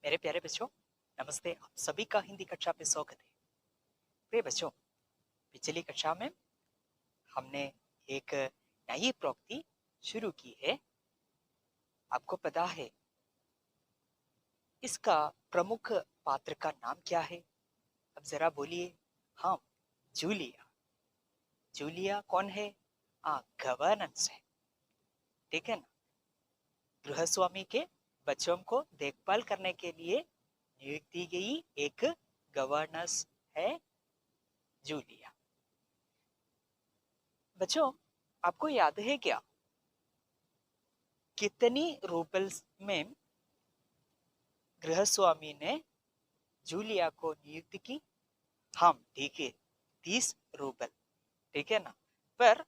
मेरे प्यारे बच्चों, नमस्ते। आप सभी का हिंदी कक्षा पे स्वागत है। प्रिय बच्चों, पिछली कक्षा में हमने एक नई प्रवृत्ति शुरू की है। आपको पता है इसका प्रमुख पात्र का नाम क्या है? अब जरा बोलिए। हाँ, जूलिया। जूलिया कौन है? गवर्नेंस है, ठीक है ना। गृहस्वामी के बच्चों को देखभाल करने के लिए नियुक्त की गई एक गवर्नेंस है जूलिया। बच्चों, आपको याद है क्या कितनी रूबल्स में गृहस्वामी ने जूलिया को नियुक्त की? हम ठीक है, 30 रूबल, ठीक है ना। पर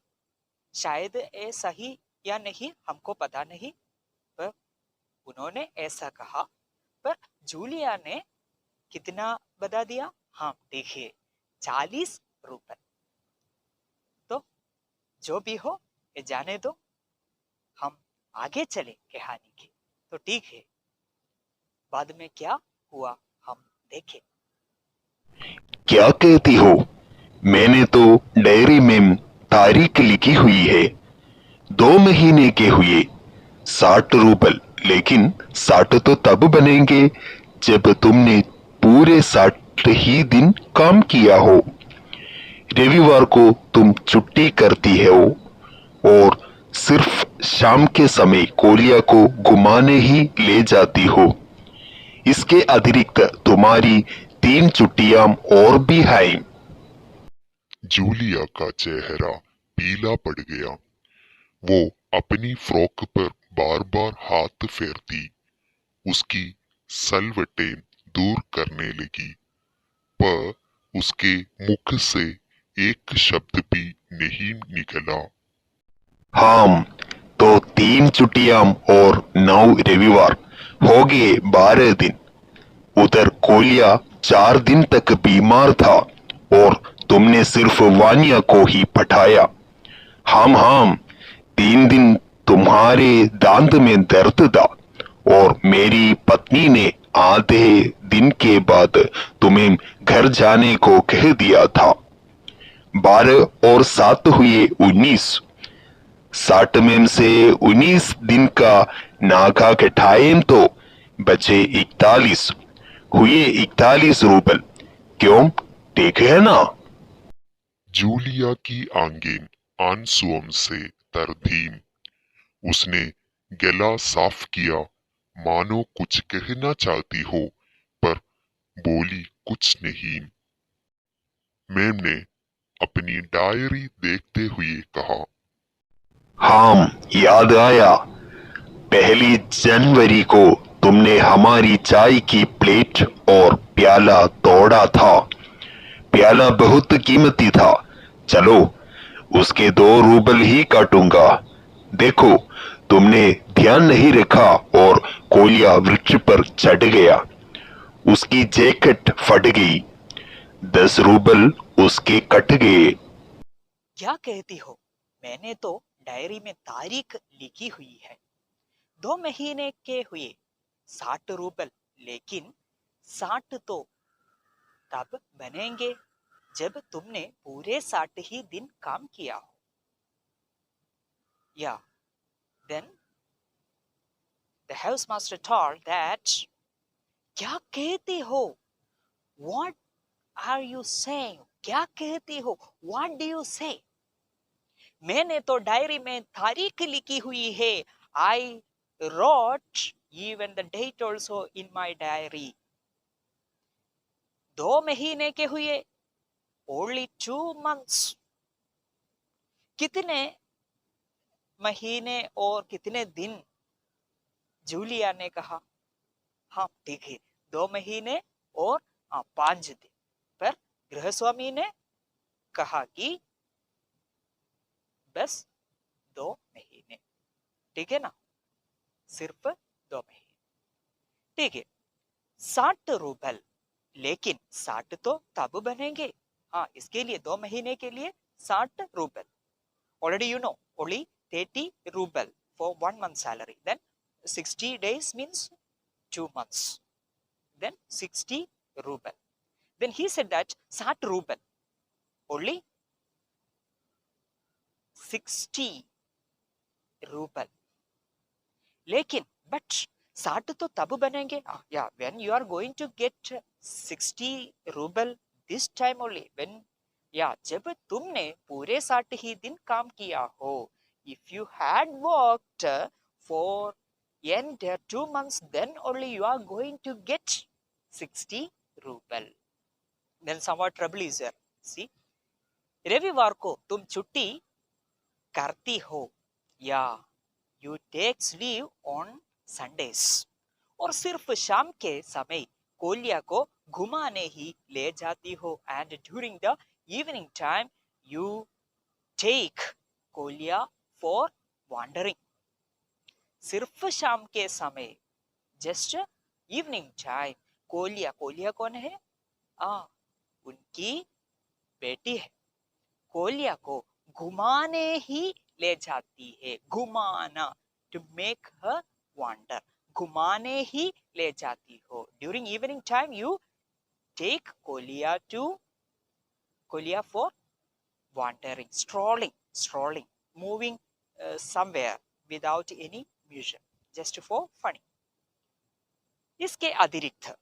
शायद ये सही या नहीं हमको पता नहीं, पर उन्होंने ऐसा कहा। पर जूलिया ने कितना बता दिया? हम देखिए, 40 रूबल। तो जो भी हो ये जाने दो, हम आगे चले कहानी के। तो ठीक है, बाद में क्या हुआ हम देखें। क्या कहती हो? मैंने तो डायरी में तारीख लिखी हुई है। 2 महीने के हुए 60 रूबल, लेकिन 60 तो तब बनेंगे जब तुमने पूरे 60 ही दिन काम किया हो। रविवार को तुम छुट्टी करती हो और सिर्फ शाम के समय कोलिया को घुमाने ही ले जाती हो। इसके अतिरिक्त तुम्हारी 3 छुट्टियां और भी हैं। जूलिया का चेहरा पीला पड़ गया। वो अपनी फ्रॉक पर बार बार हाथ फेरती, उसकी सलवटें दूर करने लगी, पर उसके मुख से एक शब्द भी नहीं निकला। हाँ, तो 3 छुट्टियां और 9 रविवार हो गए 12 दिन। उधर कोलिया 4 दिन तक बीमार था और तुमने सिर्फ वानिया को ही पठाया। हाँ, 3 दिन तुम्हारे दांत में दर्द था और मेरी पत्नी ने आधे दिन के बाद तुम्हें घर जाने को कह दिया था। 12 और 7 हुए 19। 60 में से 19 दिन का नागा घटाएं तो बचे 41। हुए 41 रूबल। क्यों, ठीक है ना? जूलिया की आंखें आंसुओं से तर थीं। उसने गला साफ किया, मानो कुछ कहना चाहती हो, पर बोली कुछ नहीं। मैम ने अपनी डायरी देखते हुए कहा, हाँ, याद आया। 1 जनवरी को तुमने हमारी चाय की प्लेट और प्याला तोड़ा था। प्याला बहुत कीमती था। चलो, उसके 2 रूबल ही काटूंगा। देखो, तुमने ध्यान नहीं रखा और कोलिया वृक्ष पर चढ़ गया। उसकी जैकेट फट गई। 10 रूबल उसके कट गए। क्या कहती हो? मैंने तो डायरी में तारीख लिखी हुई है। 2 महीने के हुए 60 रूबल, लेकिन 60 तो तब बनेंगे जब तुमने पूरे 60 ही दिन काम किया हो। या then the house master told that. क्या कहती हो? What are you saying? क्या कहती हो? व्हाट डू यू से? मैंने तो डायरी में तारीख लिखी हुई है। आई wrote even the date also in my diary. 2 महीने के हुए only 2 months। कितने महीने और कितने दिन? जूलिया ने कहा। हाँ ठीक है, 2 महीने और 5 दिन। पर गृहस्वामी ने कहा कि बस 2 महीने, ठीक है ना, सिर्फ 2 महीने, ठीक है। 60 रूबल, लेकिन 60 तो तब बनेंगे। हाँ, इसके लिए 2 महीने के लिए 60 rouble. Already you know, only 30 ruble for 1 month salary. Then 60 days means 2 months. then 60 ruble. Then he said that 60 ruble, only 60 ruble. लेकिन but 60 तो तब बनेंगे, yeah, when you are going to get 60 ruble this time only, when, yeah, जब तुमने पूरे 60 ही दिन काम किया हो. If you had worked for entire 2 months, then only you are going to get 60 ruble. Then somewhat trouble is there. See, रविवार को तुम छुट्टी करती हो, या you takes leave on Sundays. और सिर्फ शाम के समय कोलिया को घुमाने ही ले जाती हो. And during the evening time you take Koliya for wandering. सिर्फ शाम के समय, just evening time, Koliya, Koliya कौन है? उनकी बेटी है. कोलिया को घुमाने ही ले जाती है. घुमाना, to make her wander. घुमाने ही ले जाती हो. During evening time you take Koliya for wandering, strolling, moving somewhere without any mission, just for funny. इसके अतिरिक्त,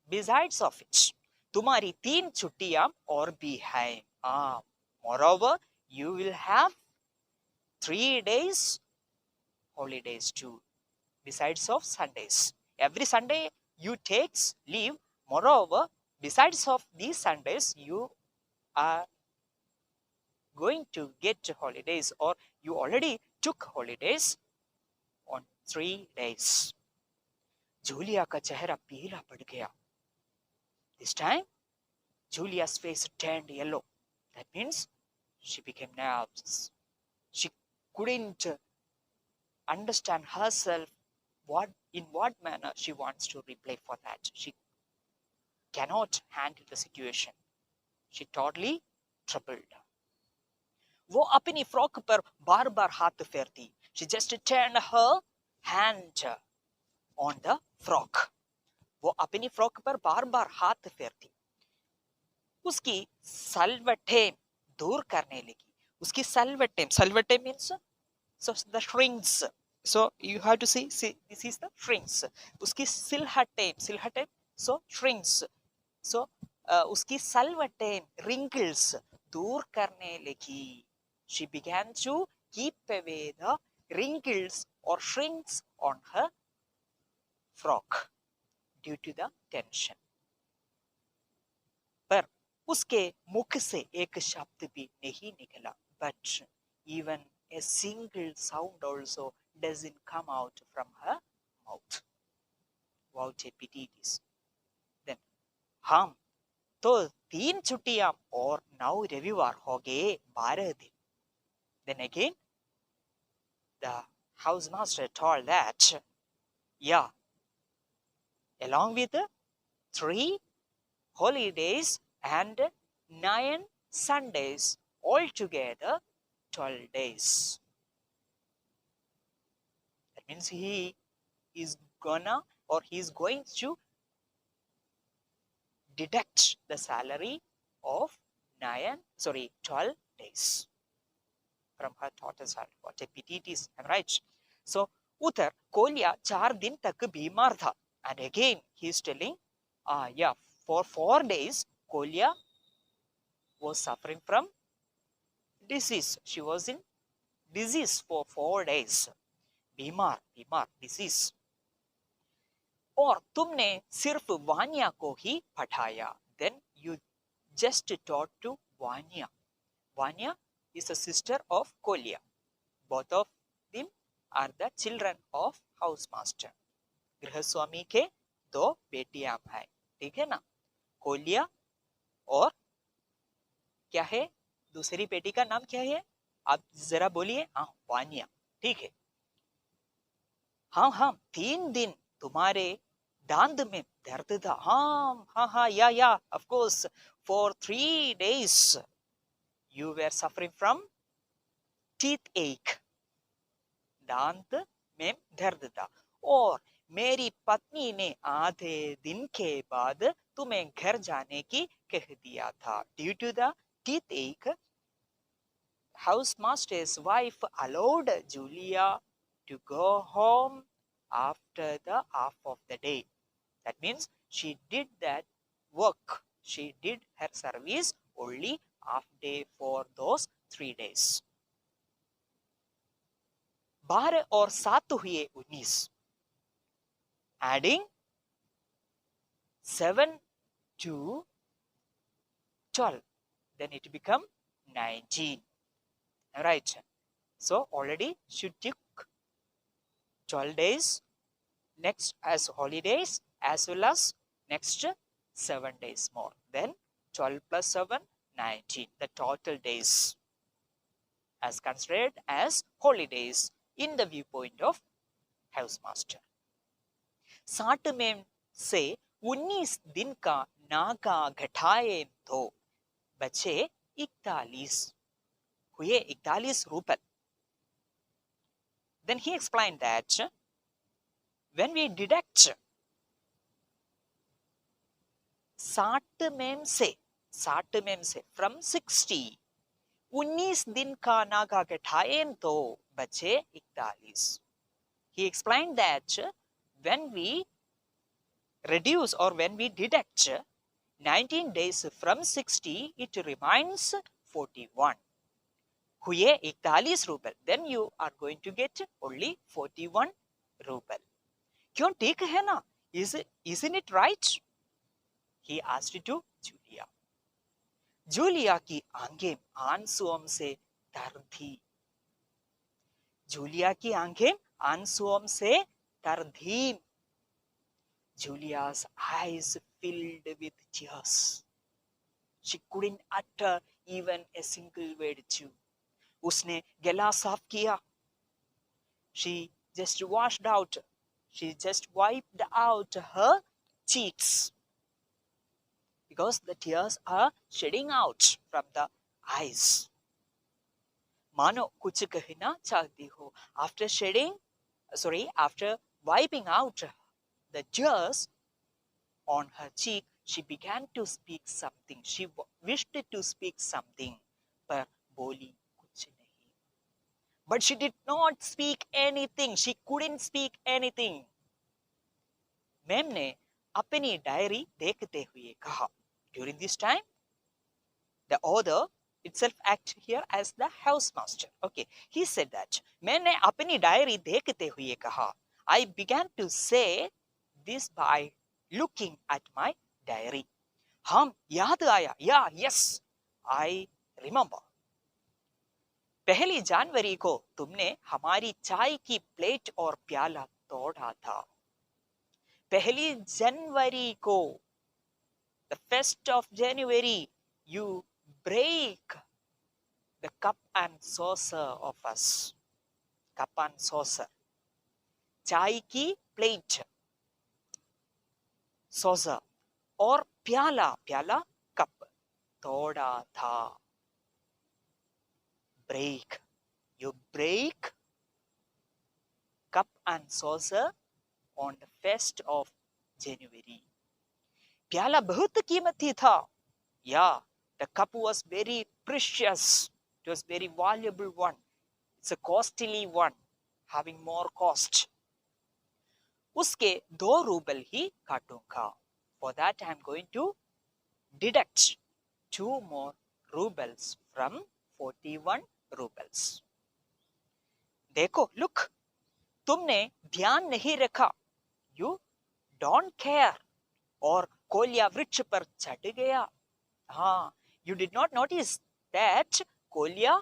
besides of it, तुम्हारी 3 छुट्टियां और भी हैं. Moreover, you will have 3 days holidays too, besides of Sundays. Every Sunday you takes leave. Moreover, besides of these Sundays, you are going to get holidays, or you already took holidays on 3 days. Julia का चेहरा पीला पड़ गया. This time, Julia's face turned yellow. That means she became nervous. She couldn't understand herself in what manner she wants to reply for that. She cannot handle the situation. She totally troubled. वो अपनी frock पर बार बार हाथ फेरती. She just turned her hand on the frock. वो अपनी frock पर बार बार हाथ फेरती. उसकी सलवटें दूर करने लगी. उसकी सलवटें means so the shrinks. So you have to see this is the shrinks. उसकी सिलहटें so shrinks. So उसकी सलवटें wrinkles दूर करने लगी. She began to keep away the wrinkles or shrinks on her frock due to the tension. पर उसके मुख से एक शब्द भी नहीं निकला. But even a single sound also doesn't come out from her mouth. What a pity it is. Then हम तो 3 छुट्टियां और 9 रविवार हो गए, 12 दिन. Then again the housemaster told that, yeah, along with 3 holidays and 9 Sundays, altogether 12 days. That means he is going to deduct the salary of 12 days from her total salary. What a pity it is, am I right? So उधर कोलिया 4 दिन तक बीमार था. And again he is telling, for 4 days Koliya was suffering from disease. She was in disease for 4 days. बीमार, disease. और तुमने सिर्फ वानिया को ही पढ़ाया. Then you just taught to Vanya. Vanya is a sister of Kolia. Both of them are the children of housemaster. गृहस्वामी के 2 बेटियां हैं. ठीक है ना? कोलिया और क्या है दूसरी बेटी का नाम क्या है? आप जरा बोलिए. वानिया. ठीक है. हाँ 3 दिन तुम्हारे दांत में दर्द था. हाँ, या, of course, for 3 days you were suffering from teeth ache. दांत में दर्द था. और मेरी पत्नी ने आधे दिन के बाद तुम्हें घर जाने की कह दिया था. Due to the toothache, housemaster's wife allowed Julia to go home after the half of the day. That means she did that work. She did her service only half day for those 3 days. 12 और 7 हुए 19. Adding 7 to 12, then it become 19. Right? So already she took 12 days next as holidays as well as next 7 days more. Then 12 plus 7, 19. The total days as considered as holidays in the viewpoint of housemaster. 60 में से 19 दिन का नागा घटाए तो बचे 41 हुए 41 रुपए. Then he explained that when we deduct 60 में से from 60, 19 दिन का नागा घटाए तो बचे 41. He explained that when we reduce or when we deduct 19 days from 60, it remains 41. हुए 41 रुपए. Then you are going to get only 41 रुपए. क्यों ठीक है ना? Isn't it right? He asked to Julia. Julia की आंखें आंसुओं से तर थी. जूलिया की आंखें आंसुओं से तर थी. Julia's eyes filled with tears. She couldn't utter even a single word too. उसने गला साफ किया. She just washed out. She just wiped out her cheeks because the tears are shedding out from the eyes. मानो कुछ कहना चाहती हो. After wiping out the tears on her cheek, she began to speak something. She wished to speak something, पर बोली कुछ नहीं. But she did not speak anything. She couldn't speak anything. Ma'am ने अपनी डायरी देखते हुए कहा. During this time, the author itself acts here as the housemaster. Okay, he said that मैंने अपनी डायरी देखते हुए कहा. I began to say this by looking at my diary. हाँ, याद आया. Yeah, yes, I remember. 1 जनवरी को तुमने हमारी चाय की प्लेट और प्याला तोड़ा था. 1 जनवरी को, the 1st of January, you break the cup and saucer of us. Cup and saucer. चाय की प्लेट, saucer और प्याला कप तोड़ा था. Break. You break cup and saucer on the 1st of January. प्याला बहुत कीमती था. Yeah, the cup was very precious. It was very valuable one. It's a costly one, having more cost. उसके 2 rouble ही काटूंगा. For that I am going to deduct 2 more rubles from 41 rubles. देखो, look, तुमने ध्यान नहीं रखा. You don't care. और कोलिया वृक्ष पर चढ़ गया. हाँ, you did not notice that Koliya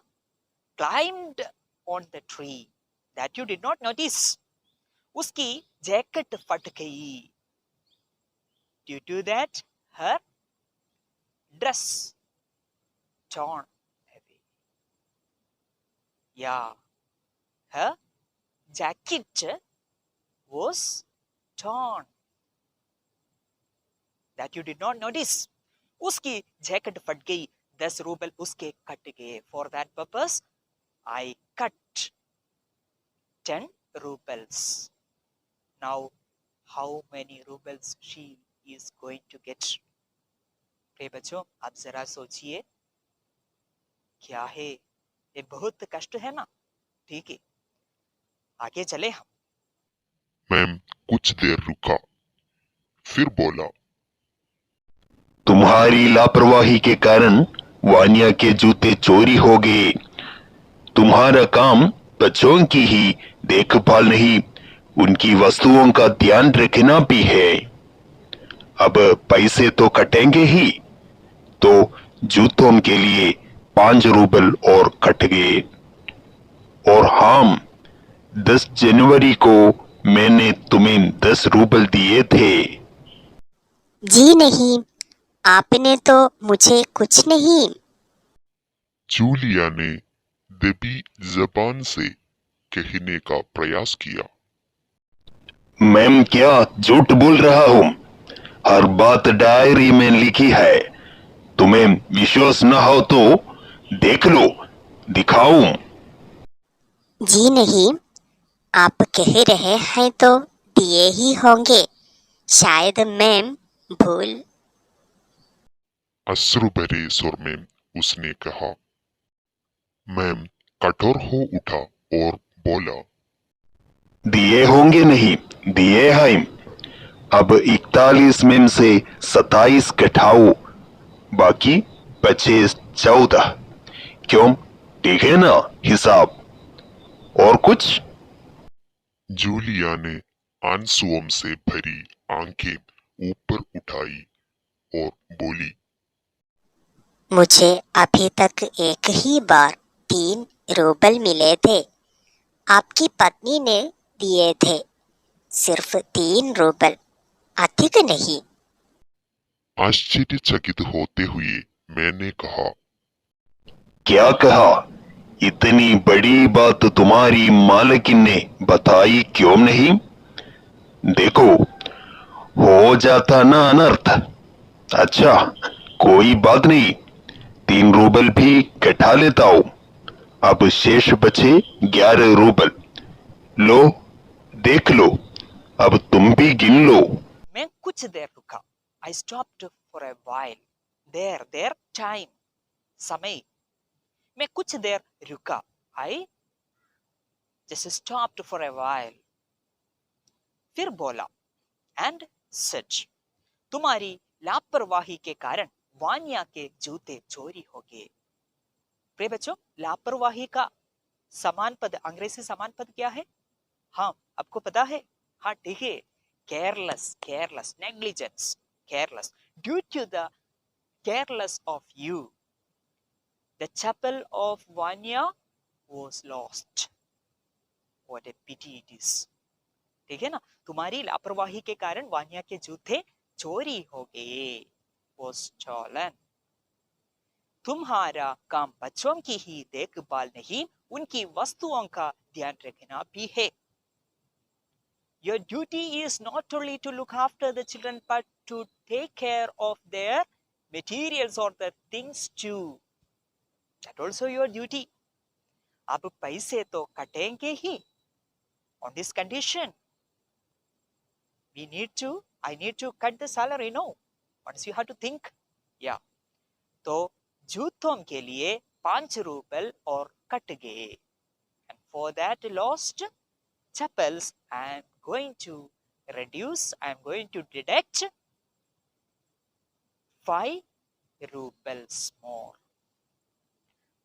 climbed on the tree. That you did not notice. उसकी जैकेट फट गई. Due to that, her dress torn away. Yeah, her jacket was torn. That you did not notice. उसकी jacket फट गई. 10 rouble उसके cut गए. For that purpose, I cut 10 rubles. Now how many rubles she is going to get. प्रिय बच्चों, आप जरा सोचिए, क्या है ये? बहुत कष्ट है ना। ठीक है, आगे चले हम। मैम कुछ देर रुका, फिर बोला, तुम्हारी लापरवाही के कारण वानिया के जूते चोरी हो गए। तुम्हारा काम बच्चों की ही देखभाल नहीं, उनकी वस्तुओं का ध्यान रखना भी है। अब पैसे तो कटेंगे ही, तो जूतों के लिए 5 रूबल और कट गए। और हाँ, 10 जनवरी को मैंने तुम्हें 10 रूबल दिए थे। जी नहीं, आपने तो मुझे कुछ नहीं। जूलिया ने दबी जबान से कहने का प्रयास किया, मैम क्या झूठ बोल रहा हूँ? हर बात डायरी में लिखी है। तुम्हें विश्वास न हो तो देख लो, दिखाऊं? जी नहीं, आप कह रहे हैं तो दिए ही होंगे। शायद मैम भूल। अश्रु भरे सुर में उसने कहा। मैम कठोर हो उठा और बोला, दिए होंगे नहीं, दिए हैं। अब 41 में से 27 घटाओ, बाकी बचे 14। क्यों, ठीक है ना हिसाब? और कुछ? जूलिया ने आंसुओं से भरी आंखें ऊपर उठाई और बोली, मुझे अभी तक एक ही बार 3 रूबल मिले थे। आपकी पत्नी ने दिए थे सिर्फ 3 रूबल, अधिक नहीं। आश्चर्यचकित होते हुए मैंने कहा, क्या कहा? इतनी बड़ी बात तुम्हारी मालकिन ने बताई क्यों नहीं? देखो, हो जाता ना अनर्थ। अच्छा, कोई बात नहीं, 3 रूबल भी घटा लेता हूं। अब शेष बचे 11 रूबल। लो, देख लो, अब तुम भी गिन लो। मैं कुछ देर रुका। I stopped for a while. There, time. समय। मैं कुछ देर रुका। I just stopped for a while. फिर बोला, and said, तुम्हारी लापरवाही के कारण वानिया के जूते चोरी हो गए। प्रिय बच्चों, लापरवाही का समान पद, अंग्रेजी समान पद क्या है? हाँ, आपको पता है? हाँ, ठीक है, careless, negligence, careless. Due to the careless of you, the chapel of Vanya was lost. What a pity it is. ठीक है ना? तुम्हारी लापरवाही के कारण वानिया के जूते चोरी हो गए, was stolen. तुम्हारा काम बच्चों की ही देखभाल नहीं, उनकी वस्तुओं का ध्यान रखना भी है। Your duty is not only to look after the children, but to take care of their materials or the things too. That also your duty. अब पैसे तो कटेंगे ही, on this condition. I need to cut the salary, no? Once you have to think. Yeah. तो जूतों के लिए 5 rouble और cut गए. And for that lost chapels, I am going to deduct 5 rubles more.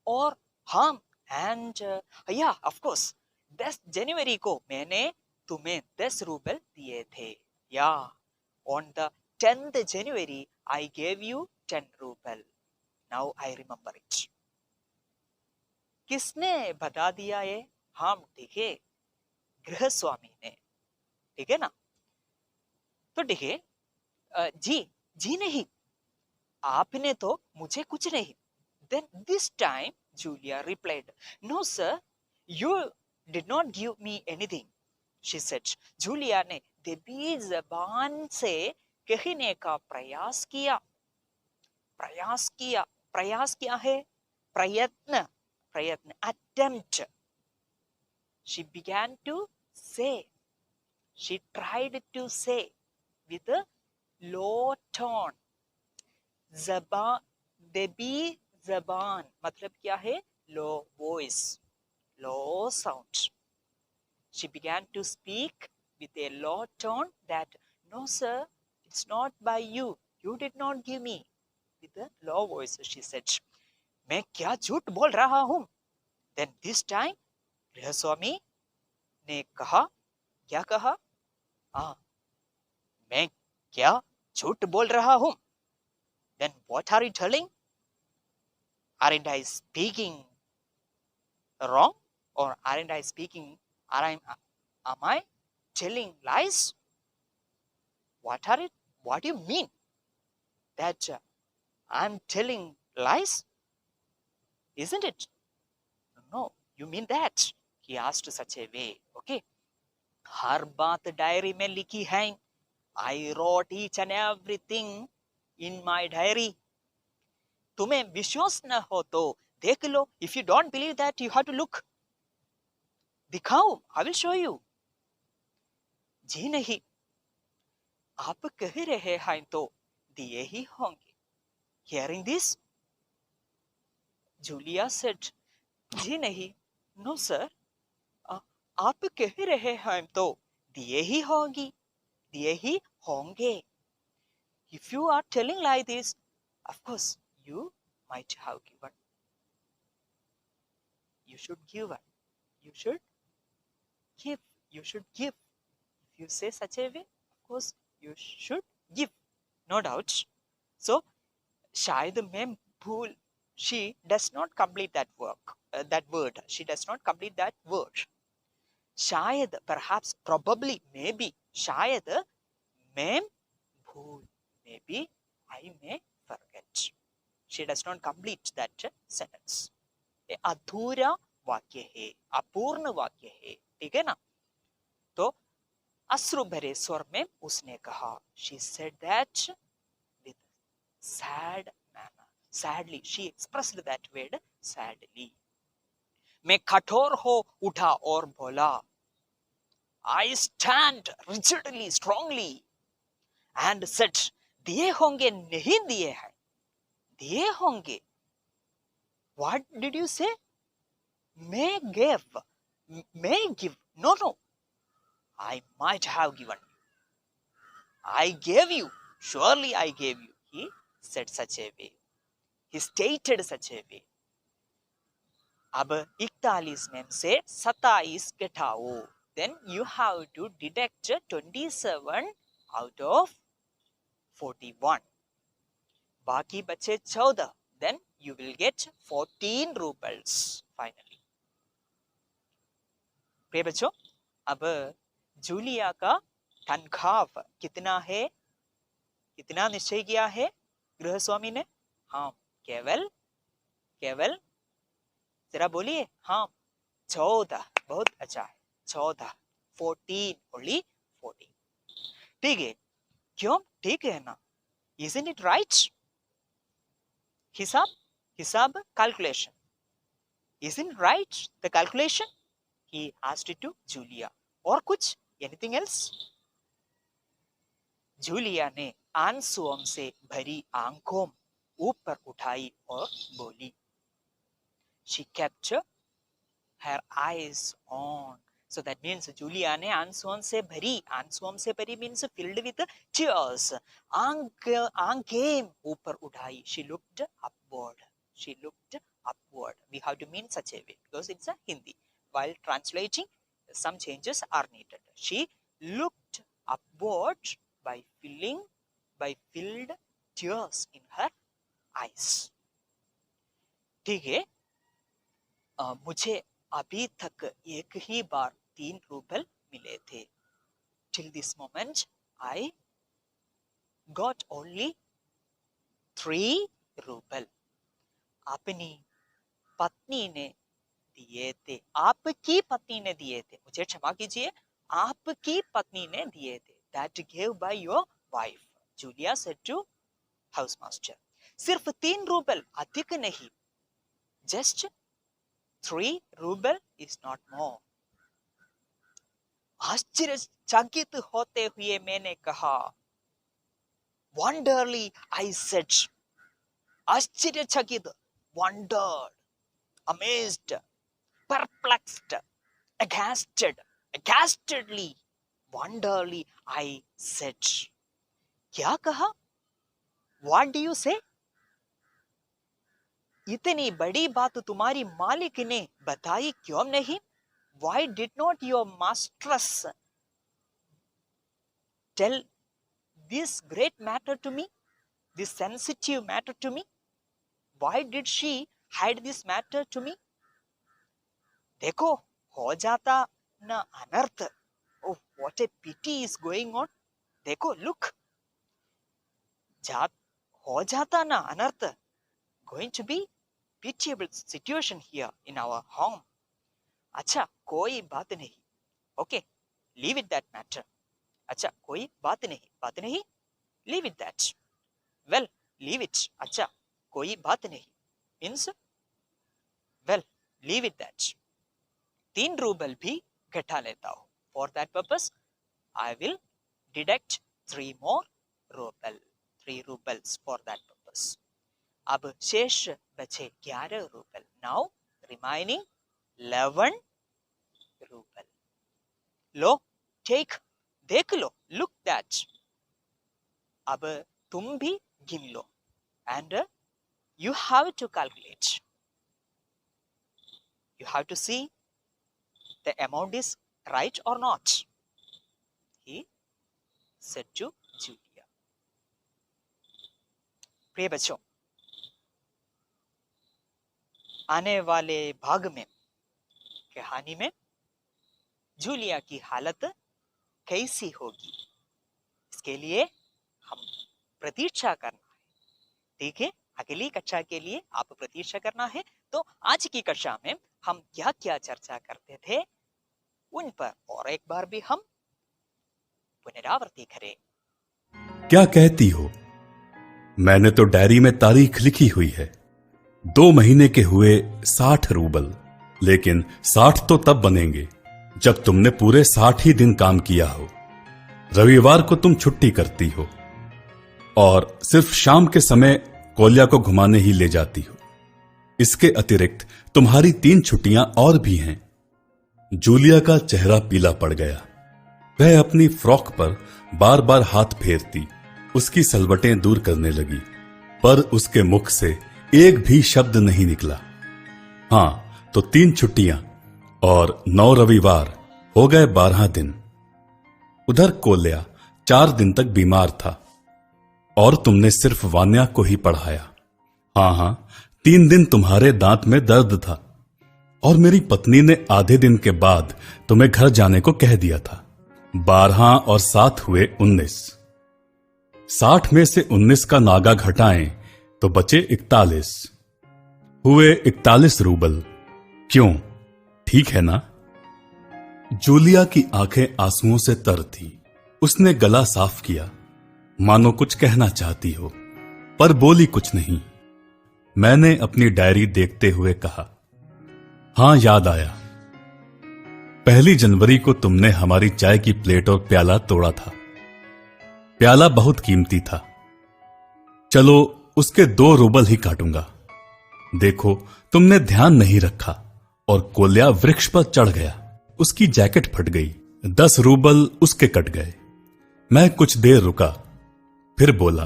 और हम and yeah, of course, 10 जनवरी को मैंने तुम्हें 10 रूबल दिए थे. Yeah, on the 10th January, I gave you 10 rouble. Now I remember it. किसने बता दिया ये? हम, ठीक है, गृह स्वामी ने, ठीक है ना? तो ठीक है, जी नहीं, आपने तो मुझे कुछ नहीं. Then this time Julia replied, no sir, you did not give me anything, she said. Julia ने दबी जबान से कहने का प्रयास किया. प्रयास क्या है? प्रयत्न, attempt. She began to say, she tried to say with a low tone. Zaba, debi zaban मतलब क्या है? Low voice, low sound. She began to speak with a low tone that, no sir, it's not by you. You did not give me. With a low voice, she said, मैं क्या झूठ बोल रहा हूँ? Then this time, गृहस्वामी ने कहा, क्या कहा? मैं क्या झूठ बोल रहा हूँ? Then what are you telling? Aren't I speaking wrong? Or aren't I speaking, am I telling lies? What do you mean? That I'm telling lies? Isn't it? No, you mean that? He asked such a way. Okay. हर बात diary में लिखी है. I wrote each and everything in my diary. तुम्हें विश्वास न हो तो देख लो. If you don't believe that, you have to look. दिखाओ, I will show you. जी नहीं, आप कह रहे हैं तो दिए ही होंगे. Hearing this, Julia said, जी नहीं, no sir. आप कह रहे हैं तो दिए ही होंगी, दिए ही होंगे. If you are telling like this, of course you might have given. You should give it. You should give. You should give. If you say such a way, of course you should give. No doubt. So, शायद मैं भूल. She does not complete that word. She does not complete that word. शायद, perhaps, probably, maybe, शायद मैं भूल. Maybe I may forget. She does not complete that sentence. अधूरा वाक्य है, अपूर्ण वाक्य है. ठीक है ना? तो अश्रु भरे स्वर में उसने कहा. She said that with sad manner. Sadly, she expressed that word sadly. मैं कठोर हो उठा और बोला. I stand rigidly, strongly, and said, दिए होंगे नहीं दिए हैं. दिए होंगे. What did you say? May give. May give. No. I might have given. I gave you. Surely I gave you. He said such a way. He stated such a way. अब 41 में से 27 घटाओ. Then you have to deduct 27 out of 41. बाकी बचे 14. Then you will get 14 rubles finally. प्रिय बच्चों, अब Julia का तनख्वाह कितना है? कितना निश्चय किया है गृहस्वामी ने? हाँ, केवल जरा बोलिए. हाँ, 14. बहुत अच्छा है. 14. 14. Only 14. ठीक है. क्यों? ठीक है ना? Isn't it right? हिसाब calculation. Isn't it right the calculation? He asked it to Julia. और कुछ? Anything else? जूलिया ने आंसुओं से भरी आंखों ऊपर उठाई और बोली. She kept her eyes on. So that means Julia ने आंसुओं से भरी means filled with tears. आंखें ऊपर उठाई. She looked upward. We have to mean such a way because it's a Hindi. While translating, some changes are needed. She looked upward by filled tears in her eyes. ठीक है. मुझे अभी तक एक ही बार 3 rouble मिले थे. Till this moment, I got only 3 rouble. अपनी पत्नी ने दिए थे. आपकी पत्नी ने दिए थे. मुझे क्षमा कीजिए. आपकी पत्नी ने दिए थे. That gave by your wife. Julia said to housemaster. सिर्फ 3 रूबल, अधिक नहीं. Just 3 ruble is not more. आश्चर्यचकित होते हुए मैंने कहा, wonderly I said, आश्चर्यचकित, wondered, amazed, perplexed, aghastedly, wonderly I said. क्या कहा? What do you say? इतनी बड़ी बात तुम्हारी मालिक ने बताई क्यों नहीं? Why did not your mistress tell this great matter to me, this sensitive matter to me? Why did she hide this matter to me? देखो, हो जाता ना अनर्थ. Oh, what a pity is going on. देखो, look. हो जाता ना अनर्थ. Going to be pitiable situation here in our home. अच्छा, कोई बात नहीं. Okay, leave it that matter. अच्छा, कोई बात नहीं. Leave it that. Well, leave it. अच्छा, कोई बात नहीं. Means, well, leave it that. 3 rouble भी घटा लेता हूँ. For that purpose, I will deduct 3 more rouble. 3 rubles for that purpose. अब शेष बचे 11 रूबल. Now, remaining 11 rouble. लो, take, देख लो, look that. अब तुम भी गिन लो. And you have to calculate. You have to see the amount is right or not. He said to Julia. प्रिय बच्चों, आने वाले भाग में कहानी में जूलिया की हालत कैसी होगी, इसके लिए हम प्रतीक्षा करना है. ठीक है, अगली कक्षा के लिए आप प्रतीक्षा करना है. तो आज की कक्षा में हम क्या क्या चर्चा करते थे उन पर और एक बार भी हम पुनरावृत्ति करें. क्या कहती हो? मैंने तो डायरी में तारीख लिखी हुई है. 2 महीने के हुए 60 रूबल. लेकिन 60 तो तब बनेंगे जब तुमने पूरे 60 ही दिन काम किया हो. रविवार को तुम छुट्टी करती हो और सिर्फ शाम के समय कोल्या को घुमाने ही ले जाती हो. इसके अतिरिक्त तुम्हारी 3 छुट्टियां और भी हैं. जूलिया का चेहरा पीला पड़ गया. वह अपनी फ्रॉक पर बार बार हाथ फेरती उसकी सलवटें दूर करने लगी, पर उसके मुख से एक भी शब्द नहीं निकला. हां, तो 3 छुट्टियां और 9 रविवार हो गए 12 दिन. उधर कोल्या 4 दिन तक बीमार था और तुमने सिर्फ वान्या को ही पढ़ाया. हां, 3 दिन तुम्हारे दांत में दर्द था और मेरी पत्नी ने आधे दिन के बाद तुम्हें घर जाने को कह दिया था. 12 और 7 हुए 19. 60 में से 19 का नागा घटाएं तो बचे 41. हुए 41 रूबल. क्यों, ठीक है ना? जूलिया की आंखें आंसुओं से तर थी. उसने गला साफ किया, मानो कुछ कहना चाहती हो, पर बोली कुछ नहीं. मैंने अपनी डायरी देखते हुए कहा, हां, याद आया. 1 जनवरी को तुमने हमारी चाय की प्लेट और प्याला तोड़ा था. प्याला बहुत कीमती था. चलो, उसके 2 रूबल ही काटूंगा. देखो, तुमने ध्यान नहीं रखा और कोल्या वृक्ष पर चढ़ गया. उसकी जैकेट फट गई. 10 रूबल उसके कट गए. मैं कुछ देर रुका, फिर बोला,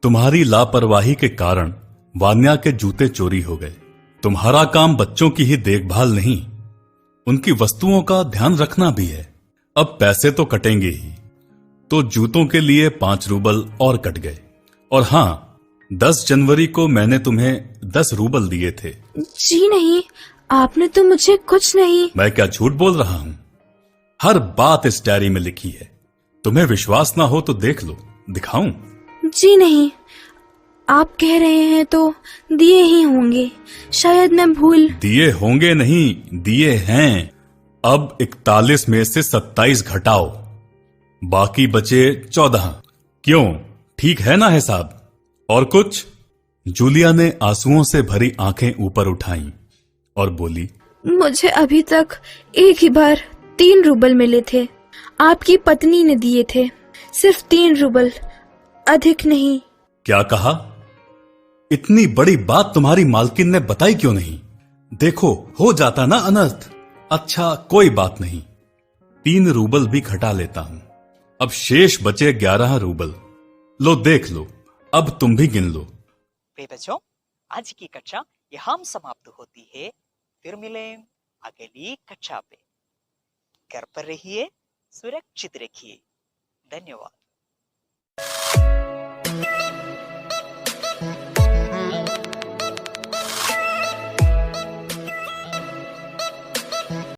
तुम्हारी लापरवाही के कारण वान्या के जूते चोरी हो गए. तुम्हारा काम बच्चों की ही देखभाल नहीं, उनकी वस्तुओं का ध्यान रखना भी है. अब पैसे तो कटेंगे ही, तो जूतों के लिए 5 रूबल और कट गए. और हां, 10 जनवरी को मैंने तुम्हें 10 रूबल दिए थे. जी नहीं, आपने तो मुझे कुछ नहीं. मैं क्या झूठ बोल रहा हूं? हर बात इस डायरी में लिखी है. तुम्हें विश्वास ना हो तो देख लो. दिखाऊं? जी नहीं, आप कह रहे हैं तो दिए ही होंगे. शायद मैं भूल. दिए होंगे नहीं, दिए हैं. अब 41 में से 27 घटाओ, बाकी बचे 14. क्यों, ठीक है ना हिसाब? और कुछ? जूलिया ने आंसुओं से भरी आंखें ऊपर उठाईं और बोली, मुझे अभी तक एक ही बार 3 रूबल मिले थे। आपकी पत्नी ने दिए थे, सिर्फ 3 रूबल, अधिक नहीं। क्या कहा? इतनी बड़ी बात तुम्हारी मालकिन ने बताई क्यों नहीं? देखो, हो जाता ना अनर्थ। अच्छा, कोई बात नहीं, 3 रूबल भी घटा लेता हूं। अब शेष बचे 11 रूबल। लो, देख लो, अब तुम भी गिन लो। प्रिय बच्चों, आज की कक्षा यहाँ समाप्त होती है। फिर मिलें अगली कक्षा पे। घर पर रहिए, सुरक्षित रखिए। धन्यवाद।